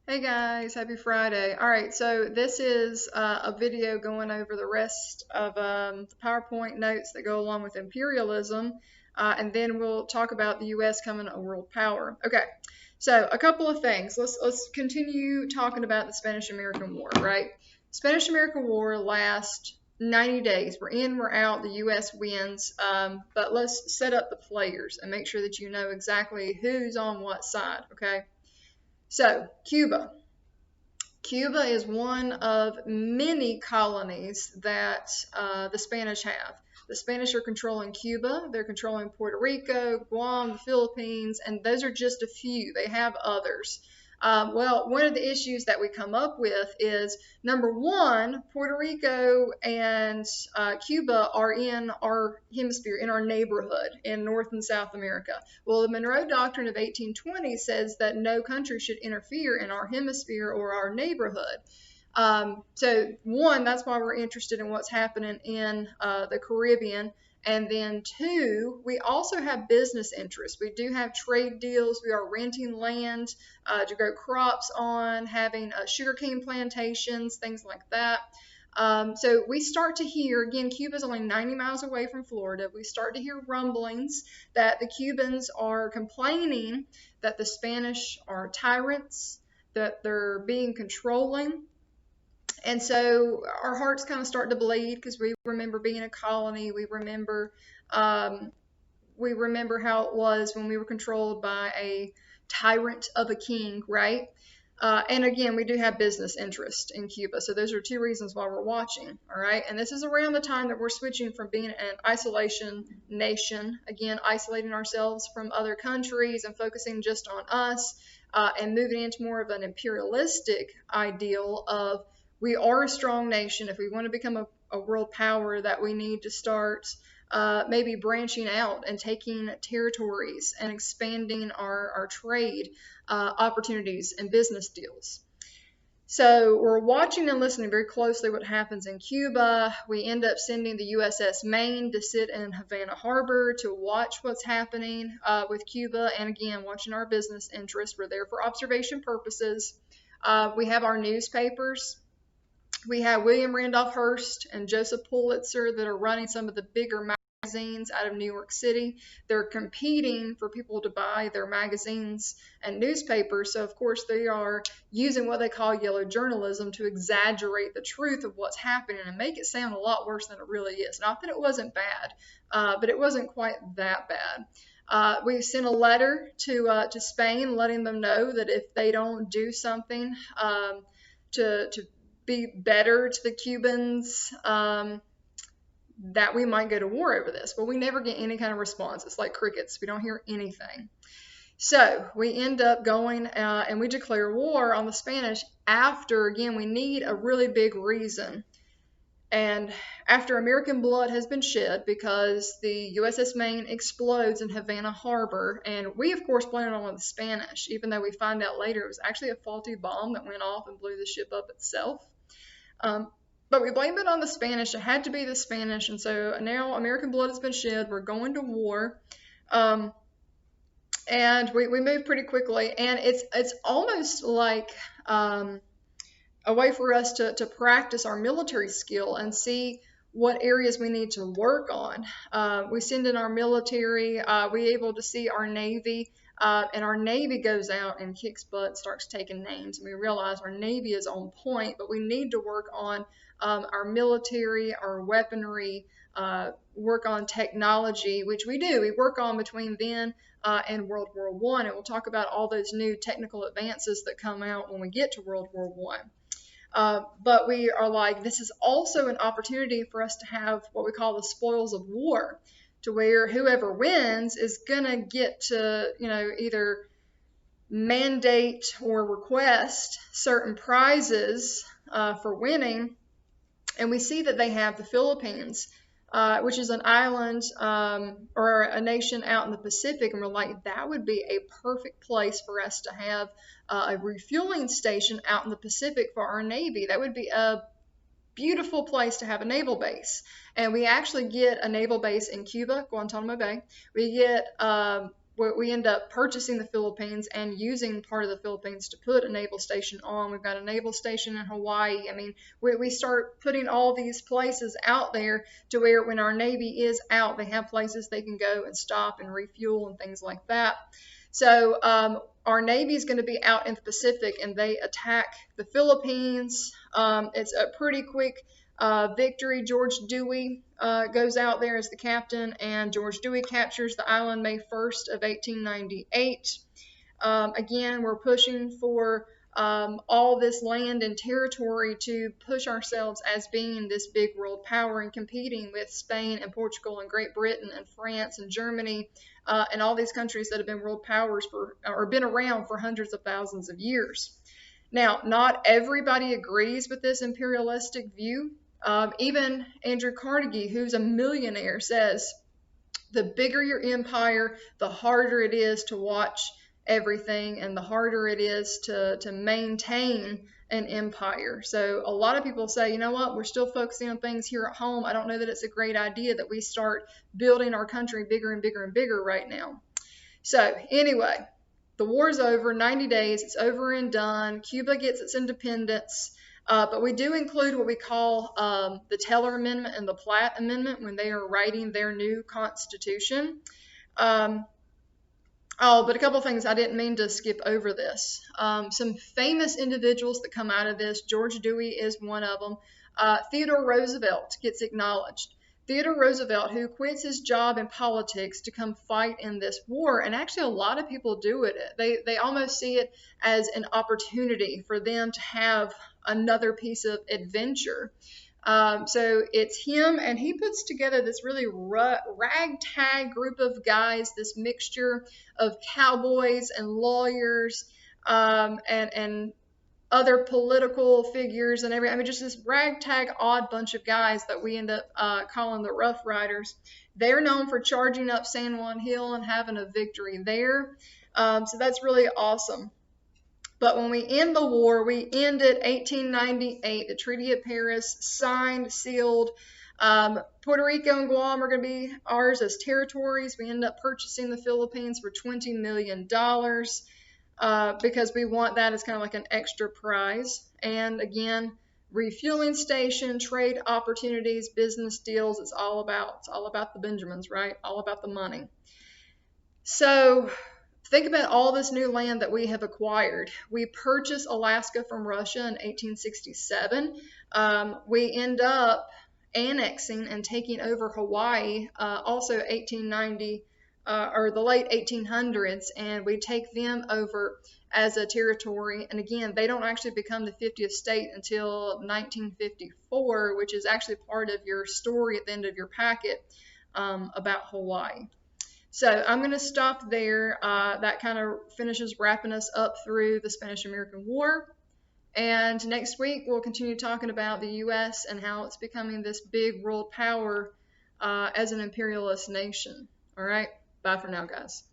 Hey guys, happy Friday. All right, so this is a video going over the rest of the PowerPoint notes that go along with imperialism, and then we'll talk about the U.S. coming a world power. Okay, so a couple of things. Let's continue talking about the Spanish-American War, right? Spanish-American War lasts 90 days. We're in, we're out. The U.S. wins, but let's set up the players and make sure that you know exactly who's on what side. Okay. So, Cuba. Cuba is one of many colonies that the Spanish have. The Spanish are controlling Cuba, they're controlling Puerto Rico, Guam, the Philippines, and those are just a few. They have others. Well, one of the issues that we come up with is number one, Puerto Rico and Cuba are in our hemisphere, in our neighborhood in North and South America. Well, the Monroe Doctrine of 1820 says that no country should interfere in our hemisphere or our neighborhood. So, one, that's why we're interested in what's happening in the Caribbean. And then two, we also have business interests. We do have trade deals. We are renting land to grow crops on, having sugarcane plantations, things like that. So we start to hear, again, Cuba's only 90 miles away from Florida. We start to hear rumblings that the Cubans are complaining that the Spanish are tyrants, that they're being controlling. And so our hearts kind of start to bleed because we remember being a colony. Um, we remember how it was when we were controlled by a tyrant of a king, right? And again, we do have business interest in Cuba. So those are two reasons why we're watching, all right? And this is around the time that we're switching from being an isolation nation, again, isolating ourselves from other countries and focusing just on us, and moving into more of an imperialistic ideal of we are a strong nation. If we want to become a world power, that we need to start maybe branching out and taking territories and expanding our trade opportunities and business deals. So we're watching and listening very closely what happens in Cuba. We end up sending the USS Maine to sit in Havana Harbor to watch what's happening with Cuba. And again, watching our business interests. We're there for observation purposes. We have our newspapers. We have William Randolph Hearst and Joseph Pulitzer that are running some of the bigger magazines out of New York City. They're competing for people to buy their magazines and newspapers. So, of course, they are using what they call yellow journalism to exaggerate the truth of what's happening and make it sound a lot worse than it really is. Not that it wasn't bad, but it wasn't quite that bad. We sent a letter to Spain letting them know that if they don't do something to be better to the Cubans, that we might go to war over this. Well, we never get any kind of response. It's like crickets. We don't hear anything. So we end up going and we declare war on the Spanish after, again, we need a really big reason. And after American blood has been shed because the USS Maine explodes in Havana Harbor, and we, of course, blame it on the Spanish, even though we find out later it was actually a faulty bomb that went off and blew the ship up itself. But we blame it on the Spanish. It had to be the Spanish. And so now American blood has been shed. We're going to war. And we move pretty quickly. And it's almost like a way for us to practice our military skill and see what areas we need to work on. We send in our military. We're able to see our Navy. And our Navy goes out and kicks butt and starts taking names. And we realize our Navy is on point, but we need to work on our military, our weaponry, work on technology, which we do. We work on between then and World War I. And we'll talk about all those new technical advances that come out when we get to World War I. But we are like, this is also an opportunity for us to have what we call the spoils of war, to where whoever wins is going to get to, either mandate or request certain prizes for winning. And we see that they have the Philippines, which is an island or a nation out in the Pacific. And we're like, that would be a perfect place for us to have a refueling station out in the Pacific for our Navy. That would be a beautiful place to have a naval base. And we actually get a naval base in Cuba, Guantanamo Bay. We get we end up purchasing the Philippines and using part of the Philippines to put a naval station on. We've got a naval station in Hawaii. I mean, we start putting all these places out there to where when our Navy is out, they have places they can go and stop and refuel and things like that. So our Navy is going to be out in the Pacific, and they attack the Philippines. It's a pretty quick victory. George Dewey goes out there as the captain, and George Dewey captures the island May 1st of 1898. Again, we're pushing for all this land and territory to push ourselves as being this big world power and competing with Spain and Portugal and Great Britain and France and Germany and all these countries that have been world powers for or been around for hundreds of thousands of years. Now, not everybody agrees with this imperialistic view. Even Andrew Carnegie, who's a millionaire, says the bigger your empire, the harder it is to watch everything and the harder it is to maintain an empire. So a lot of people say, you know what, we're still focusing on things here at home. I don't know that it's a great idea that we start building our country bigger and bigger and bigger right now. So anyway, the war's over, 90 days, it's over and done. Cuba gets its independence. But we do include what we call the Teller Amendment and the Platt Amendment when they are writing their new constitution. But a couple of things, I didn't mean to skip over this. Some famous individuals that come out of this, George Dewey is one of them. Theodore Roosevelt gets acknowledged. Theodore Roosevelt, who quits his job in politics to come fight in this war, and actually a lot of people do it. They almost see it as an opportunity for them to have another piece of adventure. So it's him, and he puts together this really ragtag group of guys, this mixture of cowboys and lawyers and other political figures and everything. I mean, just this ragtag odd bunch of guys that we end up calling the Rough Riders. They're known for charging up San Juan Hill and having a victory there. So that's really awesome. But when we end the war, we end it 1898, the Treaty of Paris, signed, sealed. Puerto Rico and Guam are going to be ours as territories. We end up purchasing the Philippines for $20 million because we want that as kind of like an extra prize. And again, refueling station, trade opportunities, business deals, it's all about the Benjamins, right? All about the money. So think about all this new land that we have acquired. We purchased Alaska from Russia in 1867. We end up annexing and taking over Hawaii, also 1890, or the late 1800s, and we take them over as a territory. And again, they don't actually become the 50th state until 1954, which is actually part of your story at the end of your packet about Hawaii. So I'm going to stop there. That kind of finishes wrapping us up through the Spanish-American War. And next week, we'll continue talking about the U.S. and how it's becoming this big world power as an imperialist nation. All right. Bye for now, guys.